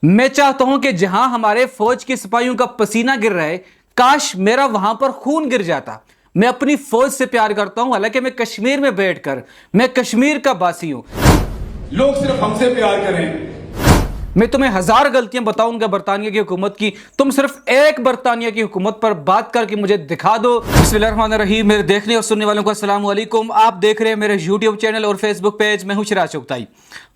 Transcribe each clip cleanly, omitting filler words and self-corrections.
मैं चाहता हूं कि जहां हमारे फौज के सिपाहियों का पसीना गिर रहा है, काश मेरा वहां पर खून गिर जाता। मैं अपनी फौज से प्यार करता हूं, हालांकि मैं कश्मीर में बैठकर, मैं कश्मीर का बासी हूं। लोग सिर्फ हमसे प्यार करें। मैं तुम्हें हजार गलतियां बताऊंगा बरतानिया की हुकूमत की, तुम सिर्फ एक बरतानिया की हुकूमत पर बात करके मुझे दिखा दो। बिस्मिल्लाहिर्रहमानिर्रहीम। मेरे देखने और सुनने वालों को अस्सलाम वालेकुम। आप देख रहे हैं मेरे यूट्यूब चैनल और फेसबुक पेज। मैं हूं सिराज चुगताई।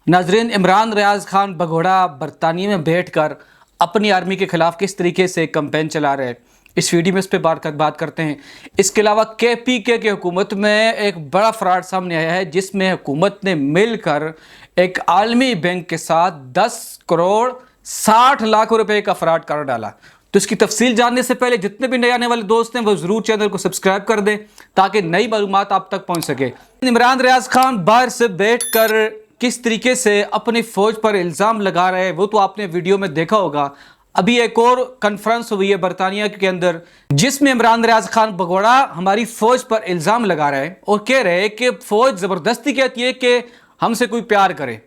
नाजरीन, इमरान रियाज खान भगोड़ा बरतानिया में बैठकर अपनी आर्मी के खिलाफ किस तरीके से कैंपेन चला रहे हैं, इस वीडियो में इस पर बात करते हैं। इसके अलावा KPK की हुकूमत में एक बड़ा फ्रॉड सामने आया है, जिसमें हुकूमत ने मिलकर एक आलमी बैंक के साथ 10 करोड़ 60 लाख रुपए का फ्रॉड कर डाला। तो इसकी तफसील जानने से पहले जितने भी नए आने वाले दोस्त हैं वो जरूर चैनल को सब्सक्राइब कर दें ताकि नई मालूमात आप तक पहुंच सके। इमरान रियाज खान बाहर से बैठकर किस तरीके से अपनी फौज पर इल्ज़ाम लगा रहे हैं वो तो आपने वीडियो में देखा होगा। अभी एक और कॉन्फ्रेंस हुई है बरतानिया के अंदर, जिसमें इमरान रियाज खान भगोड़ा हमारी फौज पर इल्ज़ाम लगा रहे हैं और कह रहे हैं कि फौज ज़बरदस्ती कहती है कि हमसे कोई प्यार करे।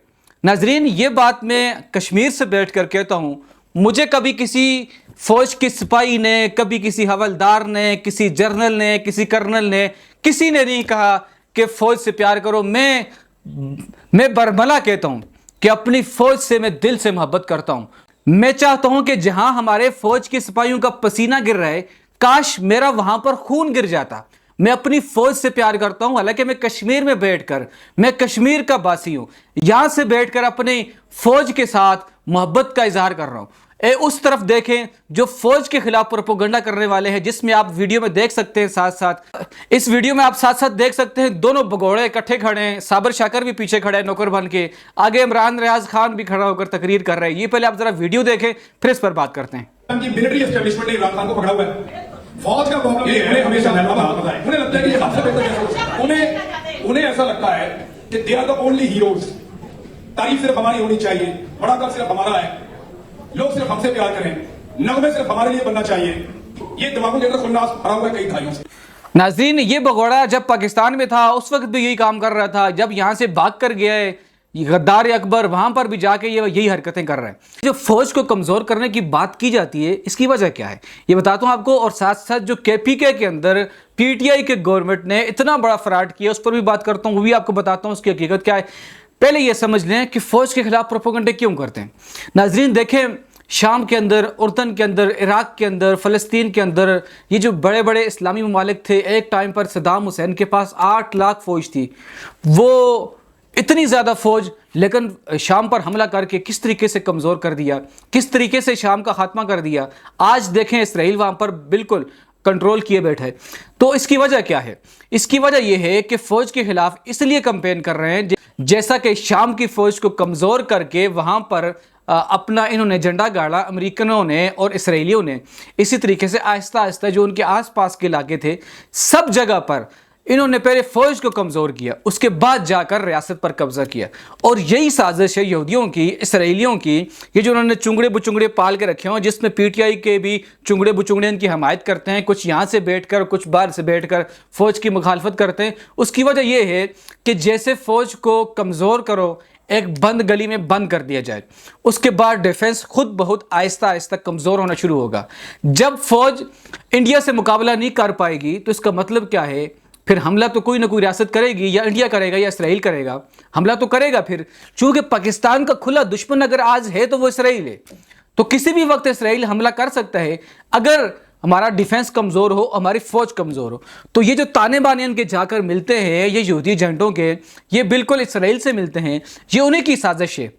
नाजरीन, ये बात मैं कश्मीर से बैठ कर कहता हूँ। मुझे कभी किसी फौज के सिपाही ने, कभी किसी हवलदार ने, किसी जनरल ने, किसी कर्नल ने, किसी ने नहीं कहा कि फौज से प्यार करो। मैं बरमला कहता हूँ कि अपनी फौज से मैं दिल से मोहब्बत करता हूँ। मैं चाहता हूं कि जहां हमारे फौज के सिपाहियों का पसीना गिर रहा है, काश मेरा वहां पर खून गिर जाता। मैं अपनी फौज से प्यार करता हूं, हालांकि मैं कश्मीर में बैठकर, मैं कश्मीर का बासी हूं। यहां से बैठकर अपनी फौज के साथ मोहब्बत का इजहार कर रहा हूं। उस तरफ देखें जो फौज के खिलाफ प्रोपेगेंडा करने वाले हैं, जिसमें आप वीडियो में देख सकते हैं, साथ साथ इस वीडियो में आप साथ साथ देख सकते हैं दोनों भगोड़े इकट्ठे खड़े हैं। साबर शाकर भी पीछे खड़े हैं नौकर बन के, आगे इमरान रियाज खान भी खड़ा होकर तकरीर कर रहे हैं। ये पहले आप जरा वीडियो देखें, फिर इस पर बात करते हैं। मिलिट्री एस्टेब्लिशमेंट ने इमरान खान को पकड़ा हुआ है। फौज का प्रॉब्लम ये है, हमेशा उन्हें लगता है कि ये सबसे बेहतर, उन्हें ऐसा लगता है कि they are the only heroes. तारीफ सिर्फ हमारी होनी चाहिए, बड़ा काम सिर्फ हमारा है, लोग सिर्फ हमसे प्यार करें, नगमे सिर्फ हमारे लिए बनना चाहिए। ये दिमागों के अंदर खुन्नास भरा हुआ है कई दहाइयों से। नाज़रीन, ये भगोड़ा जब पाकिस्तान में था उस वक्त भी यही काम कर रहा था। जब यहां से भाग कर गया है गद्दार अकबर, वहां पर भी जाके ये यही हरकतें कर रहे हैं। जो फौज को कमजोर करने की बात की जाती है, इसकी वजह क्या है ये बताता हूं आपको। और साथ साथ जो KPK के अंदर PTI के गवर्नमेंट ने इतना बड़ा फ्रॉड किया, उस पर भी बात करता हूं, वो भी आपको बताता हूं उसकी हकीकत क्या है। पहले ये समझ लें कि फौज के खिलाफ प्रोपेगेंडा क्यों करते हैं। नाजरीन देखें, शाम के अंदर, उर्दन के अंदर, इराक के अंदर, फ़लस्तीन के अंदर, ये जो बड़े बड़े इस्लामी ममालिक थे, एक टाइम पर सद्दाम हुसैन के पास 8 लाख फौज थी। वो इतनी ज़्यादा फौज, लेकिन शाम पर हमला करके किस तरीके से कमज़ोर कर दिया, किस तरीके से शाम का खात्मा कर दिया। आज देखें इसराइल वहाँ पर बिल्कुल कंट्रोल किए बैठे है। तो इसकी वजह क्या है? इसकी वजह यह है कि फ़ौज के खिलाफ इसलिए कैंपेन कर रहे हैं जैसा कि शाम की फ़ौज को कमज़ोर करके वहाँ पर अपना इन्होंने झंडा गाड़ा, अमेरिकनों ने और इसराइलियों ने। इसी तरीके से आहिस्ता आहिस्ता जो उनके आसपास के इलाके थे, सब जगह पर इन्होंने पहले फौज को कमज़ोर किया, उसके बाद जाकर रियासत पर कब्जा किया। और यही साजिश है यहूदियों की, इसराइलियों की, ये जो उन्होंने चुंगड़े बुचुंगड़े पाल के रखे हों, जिसमें PTI के भी चुंगड़े बुचुंगड़े इनकी हमायत करते हैं, कुछ यहाँ से बैठकर, कुछ बाहर से बैठकर फ़ौज की मुखालफत करते हैं। उसकी वजह यह है कि जैसे फ़ौज को कमज़ोर करो, एक बंद गली में बंद कर दिया जाए, उसके बाद डिफेंस खुद बहुत आहिस्ता आहिस्ता कमज़ोर होना शुरू होगा। जब फौज इंडिया से मुकाबला नहीं कर पाएगी तो इसका मतलब क्या है? फिर हमला तो कोई ना कोई रियासत करेगी, या इंडिया करेगा या इसराइल करेगा, हमला तो करेगा। फिर चूंकि पाकिस्तान का खुला दुश्मन अगर आज है तो वो इसराइल है, तो किसी भी वक्त इसराइल हमला कर सकता है। अगर हमारा डिफेंस कमज़ोर हो, हमारी फौज कमज़ोर हो, तो ये जो ताने बाने इनके जाकर मिलते हैं, ये यहूदी एजेंटों के, ये बिल्कुल इसराइल से मिलते हैं। ये उन्हीं की साजिश है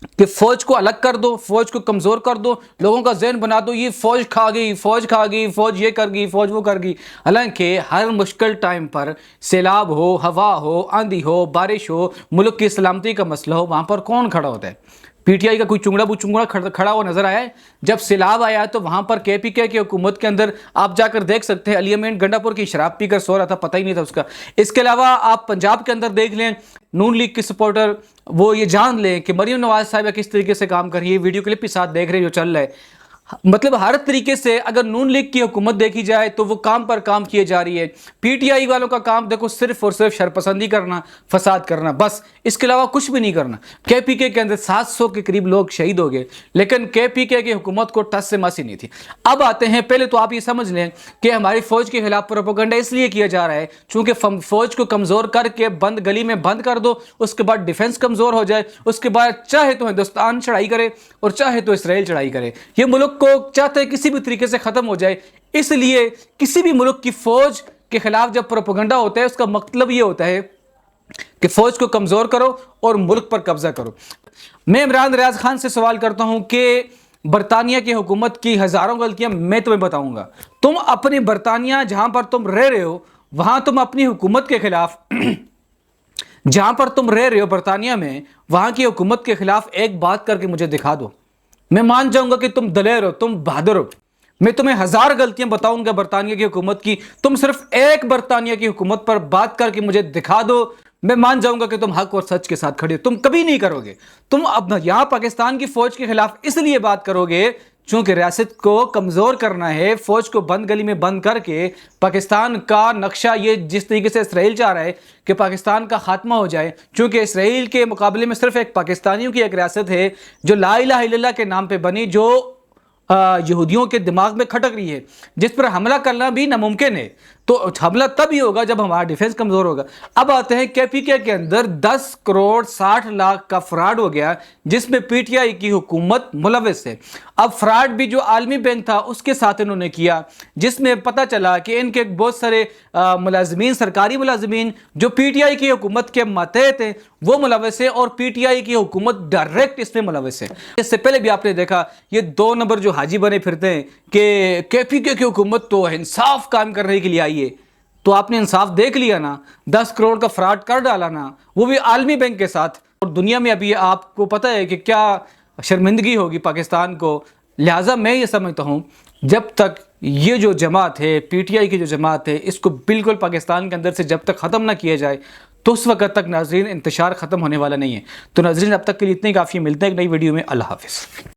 कि फौज को अलग कर दो, फौज को कमज़ोर कर दो, लोगों का जहन बना दो ये फौज खा गई, फौज खा गई, फौज ये कर गई, फौज वो कर गई। हालांकि हर मुश्किल टाइम पर, सैलाब हो, हवा हो, आंधी हो, बारिश हो, मुल्क की सलामती का मसला हो, वहाँ पर कौन खड़ा होता है? PTI का कोई चुंगड़ा बुचुंगड़ा खड़ा हुआ नजर आया है? जब सैलाब आया तो वहां पर KPK की हुकूमत के अंदर आप जाकर देख सकते हैं, अली अमीन गंडापुर की शराब पीकर सो रहा था, पता ही नहीं था उसका। इसके अलावा आप पंजाब के अंदर देख लें, नून लीग की सपोर्टर वो ये जान लें कि मरीम नवाज साहिबा किस तरीके से काम कर रही है। वीडियो क्लिप के साथ देख रहे जो चल रहा है, मतलब हर तरीके से अगर नून लीग की हुकूमत देखी जाए तो वो काम पर काम किए जा रही है। पीटीआई वालों का काम देखो सिर्फ और सिर्फ शरपसंदी करना, फसाद करना, बस इसके अलावा कुछ भी नहीं करना। केपीके के अंदर 700 के करीब लोग शहीद हो गए, लेकिन केपीके की हुकूमत को टस से मस ही नहीं थी। अब आते हैं, पहले तो आप ये समझ लें कि हमारी फौज के खिलाफ प्रोपेगेंडा इसलिए किया जा रहा है चूंकि फौज को कमजोर करके बंद गली में बंद कर दो, उसके बाद डिफेंस कमजोर हो जाए, उसके बाद चाहे तो हिंदुस्तान चढ़ाई करे और चाहे तो इसराइल चढ़ाई करे। ये मुल्क को चाहते हैं किसी भी तरीके से खत्म हो जाए। इसलिए किसी भी मुल्क की फौज के खिलाफ जब प्रोपेगेंडा होता है उसका मतलब ये होता है कि फौज को कमजोर करो और मुल्क पर कब्जा करो। मैं इमरान रियाज खान से सवाल करता हूं कि बरतानिया की हुकूमत की हजारों गलतियां मैं तुम्हें बताऊंगा, तुम अपनी बरतानिया जहां पर तुम रह रहे हो वहां तुम अपनी हुकूमत के खिलाफ जहां पर तुम रह रहे हो बरतानिया में, वहां की हुकूमत के खिलाफ एक बात करके मुझे दिखा दो। मैं मान जाऊंगा कि तुम दलेर हो, तुम बहादुर हो। मैं तुम्हें 1000 गलतियां बताऊंगा बरतानिया की हुकूमत की, तुम सिर्फ एक बरतानिया की हुकूमत पर बात करके मुझे दिखा दो, मैं मान जाऊंगा कि तुम हक और सच के साथ खड़े हो। तुम कभी नहीं करोगे। तुम अब यहां पाकिस्तान की फौज के खिलाफ इसलिए बात करोगे चूंकि रियासत को कमजोर करना है, फौज को बंद गली में बंद करके पाकिस्तान का नक्शा, ये जिस तरीके से इसराइल चाह रहा है कि पाकिस्तान का खात्मा हो जाए, चूंकि इसराइल के मुकाबले में सिर्फ एक पाकिस्तानियों की एक रियासत है जो ला इलाहा इल्लल्लाह के नाम पे बनी, जो यहूदियों के दिमाग में खटक रही है, जिस पर हमला करना भी नामुमकिन है। तो हमला तब ही होगा जब हमारा डिफेंस कमजोर होगा। अब आते हैं केपीके के अंदर 10 करोड़ 60 लाख का फ्रॉड हो गया जिसमें पीटीआई की हुकूमत मुलविस है। अब फ्रॉड भी जो आलमी बैंक था उसके साथ इन्होंने किया, जिसमें पता चला कि इनके बहुत सारे मुलाजमीन, सरकारी मुलाजमीन जो पीटीआई की हुकूमत के मातहत हैं वो मुलविस है और पीटीआई की हुकूमत डायरेक्ट इसमें मुलविस है। इससे पहले भी आपने देखा ये 2 नंबर जो हाजी बने फिरते हैं कि केपीके की हुकूमत तो इंसाफ कायम करने के लिए आई है, तो आपने इंसाफ देख लिया ना, 10 करोड़ का फ्रॉड कर डाला ना, वो भी आलमी बैंक के साथ। और दुनिया में अभी आपको पता है कि क्या शर्मिंदगी होगी पाकिस्तान को। लिहाजा मैं ये समझता हूँ जब तक ये जो जमात है, पीटीआई की जो जमात है, इसको बिल्कुल पाकिस्तान के अंदर से जब तक ख़त्म ना किया जाए तो उस वक्त तक नाजरीन इंतशार ख़त्म होने वाला नहीं है। तो नाजरीन अब तक के लिए इतनी काफ़ी, मिलते हैं एक नई वीडियो में। अल्लाह हाफिज़।